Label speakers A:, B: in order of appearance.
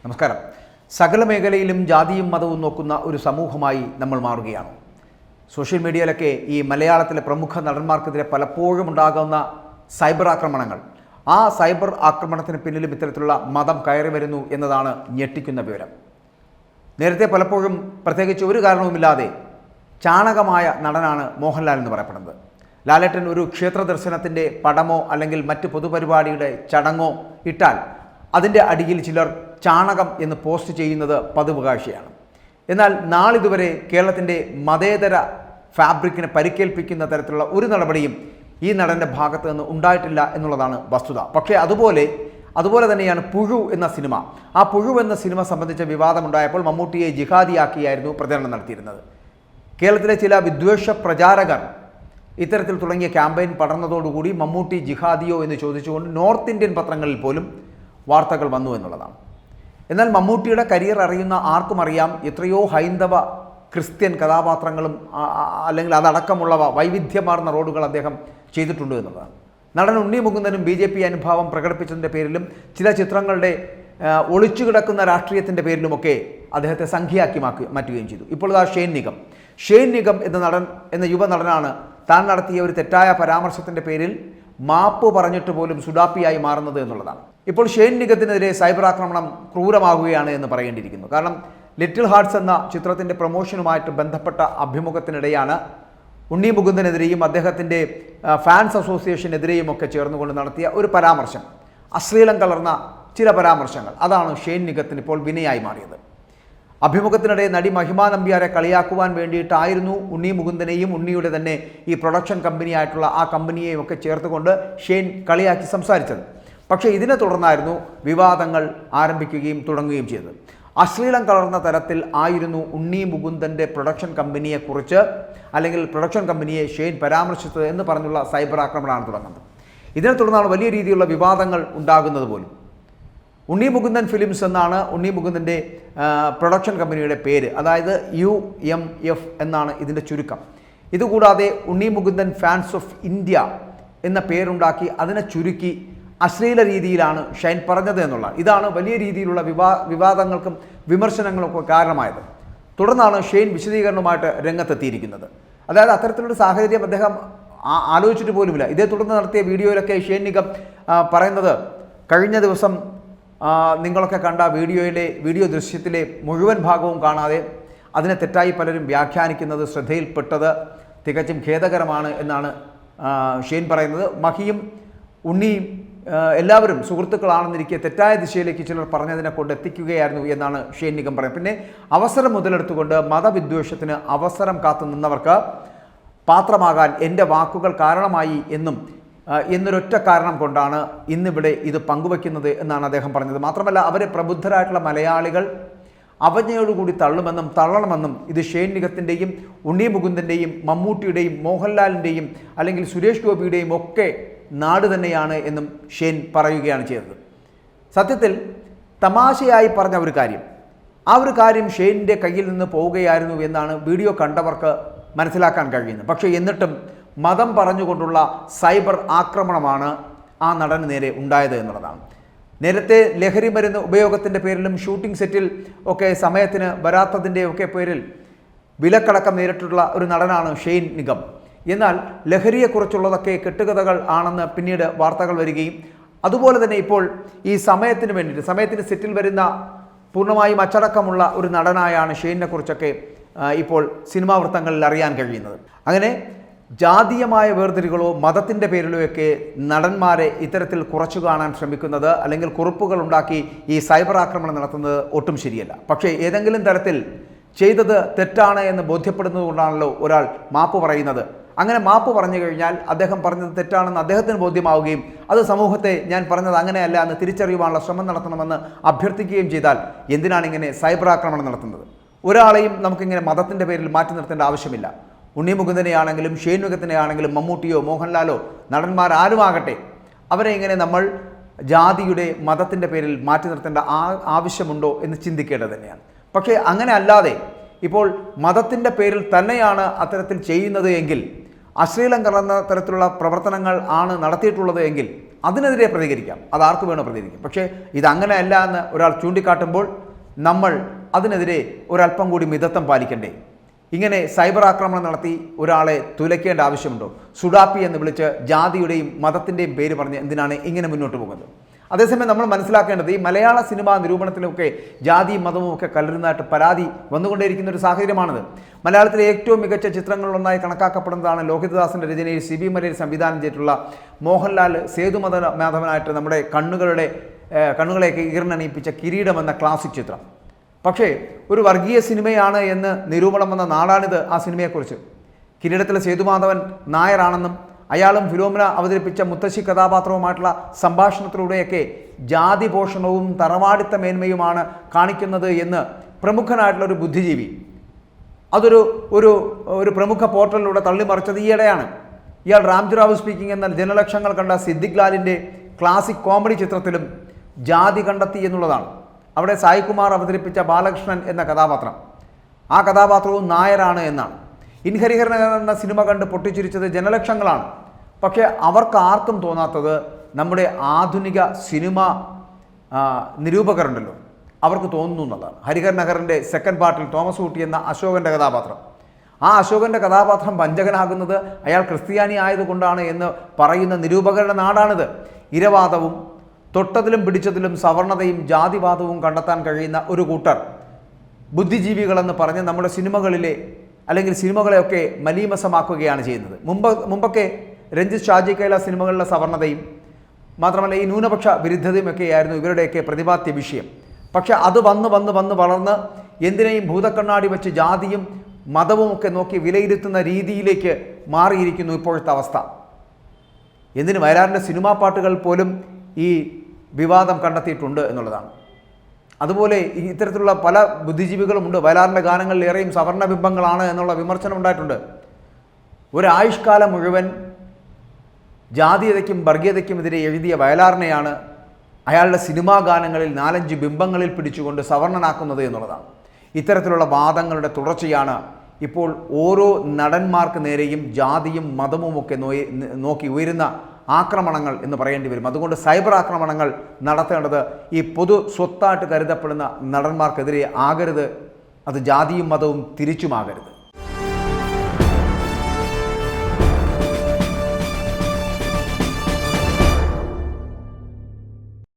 A: നമസ്കാരം. സകല മേഖലയിലും ജാതിയും മതവും നോക്കുന്ന ഒരു സമൂഹമായി നമ്മൾ മാറുകയാണ്. സോഷ്യൽ മീഡിയയിലൊക്കെ ഈ മലയാളത്തിലെ പ്രമുഖ നടന്മാർക്കെതിരെ പലപ്പോഴും ഉണ്ടാകുന്ന സൈബർ ആക്രമണങ്ങൾ, ആ സൈബർ ആക്രമണത്തിന് പിന്നിലും ഇത്തരത്തിലുള്ള മതം കയറി വരുന്നു എന്നതാണ് ഞെട്ടിക്കുന്ന വിവരം. നേരത്തെ പലപ്പോഴും പ്രത്യേകിച്ച് ഒരു കാരണവുമില്ലാതെ ചാണകമായ നടനാണ് മോഹൻലാൽ എന്ന് പറയപ്പെടുന്നത്. ലാലേട്ടൻ ഒരു ക്ഷേത്ര ദർശനത്തിൻ്റെ പടമോ അല്ലെങ്കിൽ മറ്റ് പൊതുപരിപാടിയുടെ ചടങ്ങോ ഇട്ടാൽ അതിൻ്റെ അടിയിൽ ചിലർ ചാണകം എന്ന് പോസ്റ്റ് ചെയ്യുന്നത് പതിവ് കാഴ്ചയാണ്. എന്നാൽ നാളിതുവരെ കേരളത്തിൻ്റെ മതേതര ഫാബ്രിക്കിനെ പരിക്കേൽപ്പിക്കുന്ന തരത്തിലുള്ള ഒരു നടപടിയും ഈ നടൻ്റെ ഭാഗത്ത് നിന്ന് ഉണ്ടായിട്ടില്ല എന്നുള്ളതാണ് വസ്തുത. പക്ഷേ അതുപോലെ തന്നെയാണ് പുഴു എന്ന സിനിമ. ആ പുഴു എന്ന സിനിമ സംബന്ധിച്ച വിവാദമുണ്ടായപ്പോൾ മമ്മൂട്ടിയെ ജിഹാദിയാക്കിയായിരുന്നു പ്രചരണം നടത്തിയിരുന്നത്. കേരളത്തിലെ ചില വിദ്വേഷ പ്രചാരകർ ഇത്തരത്തിൽ തുടങ്ങിയ ക്യാമ്പയിൻ പടർന്നതോടുകൂടി മമ്മൂട്ടി ജിഹാദിയോ എന്ന് ചോദിച്ചുകൊണ്ട് നോർത്ത് ഇന്ത്യൻ പത്രങ്ങളിൽ പോലും വാർത്തകൾ വന്നു എന്നുള്ളതാണ്. എന്നാൽ മമ്മൂട്ടിയുടെ കരിയർ അറിയുന്ന ആർക്കും അറിയാം, എത്രയോ ഹൈന്ദവ ക്രിസ്ത്യൻ കഥാപാത്രങ്ങളും അല്ലെങ്കിൽ അതടക്കമുള്ളവ വൈവിധ്യമാർന്ന റോളുകൾ അദ്ദേഹം ചെയ്തിട്ടുണ്ട് എന്നുള്ളതാണ്. നടൻ ഉണ്ണി മുകുന്ദനും BJP അനുഭാവം പ്രകടിപ്പിച്ചതിൻ്റെ പേരിലും ചില ചിത്രങ്ങളുടെ ഒളിച്ചു കിടക്കുന്ന രാഷ്ട്രീയത്തിൻ്റെ പേരിലുമൊക്കെ അദ്ദേഹത്തെ സംഖ്യയാക്കി മാറ്റുകയും ചെയ്തു. ഇപ്പോൾ ആ ഷെയ്ൻ നിഗം എന്ന യുവനടനാണ് താൻ നടത്തിയ ഒരു തെറ്റായ പരാമർശത്തിൻ്റെ പേരിൽ മാപ്പ് പറഞ്ഞിട്ട് പോലും സുഡാപ്പിയായി മാറുന്നത് എന്നുള്ളതാണ്. ഇപ്പോൾ ഷെയ്ൻ നിഗത്തിനെതിരെ സൈബർ ആക്രമണം ക്രൂരമാകുകയാണ് എന്ന് പറയേണ്ടിയിരിക്കുന്നു. കാരണം ലിറ്റിൽ ഹാർട്ട്സ് എന്ന ചിത്രത്തിൻ്റെ പ്രൊമോഷനുമായിട്ട് ബന്ധപ്പെട്ട അഭിമുഖത്തിനിടെയാണ് ഉണ്ണി മുകുന്ദനെതിരെയും അദ്ദേഹത്തിൻ്റെ ഫാൻസ് അസോസിയേഷനെതിരെയും ഒക്കെ ചേർന്നുകൊണ്ട് നടത്തിയ ഒരു പരാമർശം, അശ്ലീലം കലർന്ന ചില പരാമർശങ്ങൾ, അതാണ് ഷെയ്ൻ നിഗത്തിന് ഇപ്പോൾ വിനയായി മാറിയത്. അഭിമുഖത്തിനിടെ നടി മഹിമ നമ്പ്യാരെ കളിയാക്കുവാൻ വേണ്ടിയിട്ടായിരുന്നു ഉണ്ണി മുകുന്ദനെയും ഉണ്ണിയുടെ തന്നെ ഈ പ്രൊഡക്ഷൻ കമ്പനിയായിട്ടുള്ള ആ കമ്പനിയെയും ഒക്കെ ചേർത്തുകൊണ്ട് ഷെയ്ൻ കളിയാക്കി സംസാരിച്ചത്. പക്ഷേ ഇതിനെ തുടർന്നായിരുന്നു വിവാദങ്ങൾ ആരംഭിക്കുകയും തുടങ്ങുകയും ചെയ്തത്. അശ്ലീലം കലർന്ന തരത്തിൽ ആയിരുന്നു ഉണ്ണി മുകുന്ദൻ്റെ പ്രൊഡക്ഷൻ കമ്പനിയെക്കുറിച്ച് അല്ലെങ്കിൽ പ്രൊഡക്ഷൻ കമ്പനിയെ ഷെയ്ൻ പരാമർശിച്ചത് എന്ന് പറഞ്ഞുള്ള സൈബർ ആക്രമണമാണ് തുടങ്ങുന്നത്. ഇതിനെ തുടർന്നാണ് വലിയ രീതിയിലുള്ള വിവാദങ്ങൾ ഉണ്ടാകുന്നത് പോലും. ഉണ്ണി മുകുന്ദൻ ഫിലിംസ് എന്നാണ് ഉണ്ണി മുകുന്ദൻ്റെ പ്രൊഡക്ഷൻ കമ്പനിയുടെ പേര്, അതായത് UMF എന്നാണ് ഇതിൻ്റെ ചുരുക്കം. ഇതുകൂടാതെ Unni Mukundan fans of India എന്ന പേരുണ്ടാക്കി അതിനെ ചുരുക്കി അശ്ലീല രീതിയിലാണ് ഷൈൻ പറഞ്ഞത് എന്നുള്ളത്. ഇതാണ് വലിയ രീതിയിലുള്ള വിവാദങ്ങൾക്കും വിമർശനങ്ങൾക്കും കാരണമായത്. തുടർന്നാണ് ഷെയ്ൻ വിശദീകരണവുമായിട്ട് രംഗത്തെത്തിയിരിക്കുന്നത്. അതായത് അത്തരത്തിലുള്ള സാഹചര്യം അദ്ദേഹം ആലോചിച്ചിട്ട് പോലുമില്ല. ഇതേ തുടർന്ന് നടത്തിയ വീഡിയോയിലൊക്കെ ഷെയ്ൻ നിഗം പറയുന്നത്, കഴിഞ്ഞ ദിവസം നിങ്ങളൊക്കെ കണ്ട വീഡിയോ ദൃശ്യത്തിലെ മുഴുവൻ ഭാഗവും കാണാതെ അതിനെ തെറ്റായി പലരും വ്യാഖ്യാനിക്കുന്നത് ശ്രദ്ധയിൽപ്പെട്ടത് തികച്ചും ഖേദകരമാണ് എന്നാണ് ഷെയ്ൻ പറയുന്നത്. മഹിയും ഉണ്ണിയും എല്ലാവരും സുഹൃത്തുക്കളാണെന്നിരിക്കെ തെറ്റായ ദിശയിലേക്ക് ചിലർ പറഞ്ഞതിനെ കൊണ്ട് എത്തിക്കുകയായിരുന്നു എന്നാണ് ഷെയ്ൻ നിഗം പറയുന്നത്. പിന്നെ അവസരം മുതലെടുത്തുകൊണ്ട് മതവിദ്വേഷത്തിന് അവസരം കാത്തു നിന്നവർക്ക് പാത്രമാകാൻ എൻ്റെ വാക്കുകൾ കാരണമായി എന്നൊരൊറ്റ കാരണം കൊണ്ടാണ് ഇന്നിവിടെ ഇത് പങ്കുവയ്ക്കുന്നത് എന്നാണ് അദ്ദേഹം പറഞ്ഞത്. മാത്രമല്ല, അവരെ പ്രബുദ്ധരായിട്ടുള്ള മലയാളികൾ അവജ്ഞയോടുകൂടി തള്ളണമെന്നും ഇത് ഷെയ്ൻ നിഗത്തിൻ്റെയും ഉണ്ണി മുകുന്ദൻ്റെയും മമ്മൂട്ടിയുടെയും മോഹൻലാലിൻ്റെയും അല്ലെങ്കിൽ സുരേഷ് ഗോപിയുടെയും ഒക്കെ നാട് തന്നെയാണ് എന്നും ഷെയ്ൻ പറയുകയാണ് ചെയ്തത്. സത്യത്തിൽ തമാശയായി പറഞ്ഞ ആ ഒരു കാര്യം ഷെയ്നിൻ്റെ കയ്യിൽ നിന്ന് പോവുകയായിരുന്നു എന്നാണ് വീഡിയോ കണ്ടവർക്ക് മനസ്സിലാക്കാൻ കഴിയുന്നത്. പക്ഷേ എന്നിട്ടും മതം പറഞ്ഞുകൊണ്ടുള്ള സൈബർ ആക്രമണമാണ് ആ നടന് നേരെ ഉണ്ടായത് എന്നുള്ളതാണ്. നേരത്തെ ലഹരി മരുന്ന് ഉപയോഗത്തിൻ്റെ പേരിലും ഷൂട്ടിംഗ് സെറ്റിൽ ഒക്കെ സമയത്തിന് വരാത്തതിൻ്റെ ഒക്കെ പേരിൽ വിലക്കടക്കം നേരിട്ടുള്ള ഒരു നടനാണ് ഷെയ്ൻ നിഗം. എന്നാൽ ലഹരിയെക്കുറിച്ചുള്ളതൊക്കെ കെട്ടുകഥകൾ ആണെന്ന് പിന്നീട് വാർത്തകൾ വരികയും അതുപോലെ തന്നെ ഇപ്പോൾ ഈ സമയത്തിന് സെറ്റിൽ വരുന്ന പൂർണ്ണമായും അച്ചടക്കമുള്ള ഒരു നടനായാണ് ഷെയ്നിനെ കുറിച്ചൊക്കെ ഇപ്പോൾ സിനിമാ വൃത്തങ്ങളിൽ അറിയാൻ കഴിയുന്നത്. അങ്ങനെ ജാതീയമായ വേർതിരികളോ മതത്തിൻ്റെ പേരിലോ ഒക്കെ നടന്മാരെ ഇത്തരത്തിൽ കുറച്ചു കാണാൻ ശ്രമിക്കുന്നത് അല്ലെങ്കിൽ കുറിപ്പുകൾ ഉണ്ടാക്കി ഈ സൈബർ ആക്രമണം നടത്തുന്നത് ഒട്ടും ശരിയല്ല. പക്ഷേ ഏതെങ്കിലും തരത്തിൽ ചെയ്തത് തെറ്റാണ് എന്ന് ബോധ്യപ്പെടുന്നത് കൊണ്ടാണല്ലോ ഒരാൾ മാപ്പ് പറയുന്നത്. അങ്ങനെ മാപ്പ് പറഞ്ഞു കഴിഞ്ഞാൽ അദ്ദേഹം പറഞ്ഞത് തെറ്റാണെന്ന് അദ്ദേഹത്തിന് ബോധ്യമാവുകയും അത് സമൂഹത്തെ ഞാൻ പറഞ്ഞത് അങ്ങനെയല്ല എന്ന് തിരിച്ചറിയുവാനുള്ള ശ്രമം നടത്തണമെന്ന് അഭ്യർത്ഥിക്കുകയും ചെയ്താൽ എന്തിനാണ് ഇങ്ങനെ സൈബർ ആക്രമണം നടത്തുന്നത്? ഒരാളെയും നമുക്കിങ്ങനെ മതത്തിൻ്റെ പേരിൽ മാറ്റി നിർത്തേണ്ട ആവശ്യമില്ല. ഉണ്ണി മുകുന്ദനെ ആണെങ്കിലും ഷെയ്ൻ നിഗത്തിനെ ആണെങ്കിലും മമ്മൂട്ടിയോ മോഹൻലാലോ നടന്മാരാരുമാകട്ടെ, അവരെ ഇങ്ങനെ നമ്മൾ ജാതിയുടെ മതത്തിൻ്റെ പേരിൽ മാറ്റി നിർത്തേണ്ട ആവശ്യമുണ്ടോ എന്ന് ചിന്തിക്കേണ്ടത് തന്നെയാണ്. പക്ഷേ അങ്ങനെ അല്ലാതെ ഇപ്പോൾ മതത്തിൻ്റെ പേരിൽ തന്നെയാണ് അത്തരത്തിൽ ചെയ്യുന്നത് എങ്കിൽ, അശ്ലീലം കലർന്ന തരത്തിലുള്ള പ്രവർത്തനങ്ങൾ ആണ് നടത്തിയിട്ടുള്ളത് എങ്കിൽ അതിനെതിരെ പ്രതികരിക്കാം, അതാർക്ക് വേണോ പ്രതികരിക്കാം. പക്ഷേ ഇതങ്ങനെയല്ല എന്ന് ഒരാൾ ചൂണ്ടിക്കാട്ടുമ്പോൾ നമ്മൾ അതിനെതിരെ ഒരല്പം കൂടി മിതത്വം പാലിക്കണ്ടേ? ഇങ്ങനെ സൈബർ ആക്രമണം നടത്തി ഒരാളെ തുലയ്ക്കേണ്ട ആവശ്യമുണ്ടോ? സുഡാപ്പി എന്ന് വിളിച്ച് ജാതിയുടെയും മതത്തിൻ്റെയും പേര് പറഞ്ഞ് എന്തിനാണ് ഇങ്ങനെ മുന്നോട്ട് പോകുന്നത്? അതേസമയം നമ്മൾ മനസ്സിലാക്കേണ്ടത് ഈ മലയാള സിനിമാ നിരൂപണത്തിലൊക്കെ ജാതിയും മതവും ഒക്കെ കലരുന്നതായിട്ട് പരാതി വന്നുകൊണ്ടേയിരിക്കുന്ന ഒരു സാഹചര്യമാണിത്. മലയാളത്തിലെ ഏറ്റവും മികച്ച ചിത്രങ്ങളിലൊന്നായി കണക്കാക്കപ്പെടുന്നതാണ് ലോഹിതദാസിൻ്റെ രചനയിൽ സിബി മലയിൽ സംവിധാനം ചെയ്തിട്ടുള്ള മോഹൻലാൽ സേതുമാധവനായിട്ട് നമ്മുടെ കണ്ണുകളെയൊക്കെ ഈർന്നണിയിപ്പിച്ച കിരീടം എന്ന ക്ലാസിക് ചിത്രം. പക്ഷേ ഒരു വർഗീയ സിനിമയാണ് എന്ന് നിരൂപണം വന്ന നാടാണിത്. ആ സിനിമയെക്കുറിച്ച് കിരീടത്തിലെ സേതുമാധവൻ നായരാണെന്നും അയാളും ഫിലോമിന അവതരിപ്പിച്ച മുത്തശ്ശി കഥാപാത്രവുമായിട്ടുള്ള സംഭാഷണത്തിലൂടെയൊക്കെ ജാതി പോഷണവും തറവാടിത്ത മേന്മയുമാണ് കാണിക്കുന്നത് എന്ന് പ്രമുഖനായിട്ടുള്ള ഒരു ബുദ്ധിജീവി അതൊരു ഒരു ഒരു പ്രമുഖ പോർട്ടലിലൂടെ തള്ളിമറിച്ചത് ഈയിടെയാണ്. ഇയാൾ രാംജറാവു സ്പീക്കിംഗ് എന്ന ജനലക്ഷങ്ങൾ കണ്ട സിദ്ദിഖ് ലാലിൻ്റെ ക്ലാസിക് കോമഡി ചിത്രത്തിലും ജാതി കണ്ടെത്തി എന്നുള്ളതാണ്. അവിടെ സായികുമാർ അവതരിപ്പിച്ച ബാലകൃഷ്ണൻ എന്ന കഥാപാത്രം, ആ കഥാപാത്രവും നായരാണ് എന്നാണ്. ഇൻഹരിഹരൻ എന്ന സിനിമ കണ്ട് പൊട്ടിച്ചിരിച്ചത് ജനലക്ഷങ്ങളാണ്. പക്ഷേ അവർക്ക് ആർക്കും തോന്നാത്തത് നമ്മുടെ ആധുനിക സിനിമ നിരൂപകരുണ്ടല്ലോ, അവർക്ക് തോന്നുന്നു എന്നുള്ളതാണ്. ഹരിഹർ നഗറിൻ്റെ സെക്കൻഡ് പാർട്ടിൽ തോമസ് ഊട്ടി എന്ന അശോകൻ്റെ കഥാപാത്രം, ആ അശോകൻ്റെ കഥാപാത്രം വഞ്ചകനാകുന്നത് അയാൾ ക്രിസ്ത്യാനി ആയതുകൊണ്ടാണ് എന്ന് പറയുന്ന നിരൂപകരുടെ നാടാണിത്. ഇരവാദവും തൊട്ടതിലും പിടിച്ചതിലും സവർണതയും ജാതിവാദവും കണ്ടെത്താൻ കഴിയുന്ന ഒരു കൂട്ടർ ബുദ്ധിജീവികളെന്ന് പറഞ്ഞ് നമ്മുടെ സിനിമകളിലെ അല്ലെങ്കിൽ സിനിമകളെയൊക്കെ മലീമസമാക്കുകയാണ് ചെയ്യുന്നത്. മുമ്പൊക്കെ രഞ്ജിത്ത് ഷാജി കൈലാസ് സിനിമകളിലെ സവർണതയും മാത്രമല്ല ഈ ന്യൂനപക്ഷ വിരുദ്ധതയുമൊക്കെയായിരുന്നു ഇവരുടെയൊക്കെ പ്രതിപാദ്യ വിഷയം. പക്ഷെ അത് വന്ന് വളർന്ന് എന്തിനേയും ഭൂതക്കണ്ണാടി വെച്ച് ജാതിയും മതവും ഒക്കെ നോക്കി വിലയിരുത്തുന്ന രീതിയിലേക്ക് മാറിയിരിക്കുന്നു ഇപ്പോഴത്തെ അവസ്ഥ. എന്തിന് വയലാറിൻ്റെ സിനിമാ പാട്ടുകൾ പോലും ഈ വിവാദം കണ്ടെത്തിയിട്ടുണ്ട് എന്നുള്ളതാണ്. അതുപോലെ ഇത്തരത്തിലുള്ള പല ബുദ്ധിജീവികളുമുണ്ട്. വയലാറിൻ്റെ ഗാനങ്ങളിൽ ഏറെയും സവർണ ബിംബങ്ങളാണ് എന്നുള്ള വിമർശനം ഉണ്ടായിട്ടുണ്ട്. ഒരായുഷ്കാലം മുഴുവൻ ജാതീയതയ്ക്കും വർഗീയതയ്ക്കുമെതിരെ എഴുതിയ വയലാറിനെയാണ് അയാളുടെ സിനിമാ ഗാനങ്ങളിൽ 4-5 ബിംബങ്ങളിൽ പിടിച്ചുകൊണ്ട് സവർണനാക്കുന്നത് എന്നുള്ളതാണ്. ഇത്തരത്തിലുള്ള വാദങ്ങളുടെ തുടർച്ചയാണ് ഇപ്പോൾ ഓരോ നടന്മാർക്ക് നേരെയും ജാതിയും മതവുമൊക്കെ നോക്കി ഉയരുന്ന ആക്രമണങ്ങൾ എന്ന് പറയേണ്ടി വരും. അതുകൊണ്ട് സൈബർ ആക്രമണങ്ങൾ നടത്തേണ്ടത് ഈ പൊതു സ്വത്തായിട്ട് കരുതപ്പെടുന്ന നടന്മാർക്കെതിരെ ആകരുത്, അത് ജാതിയും മതവും തിരിച്ചുമാകരുത്.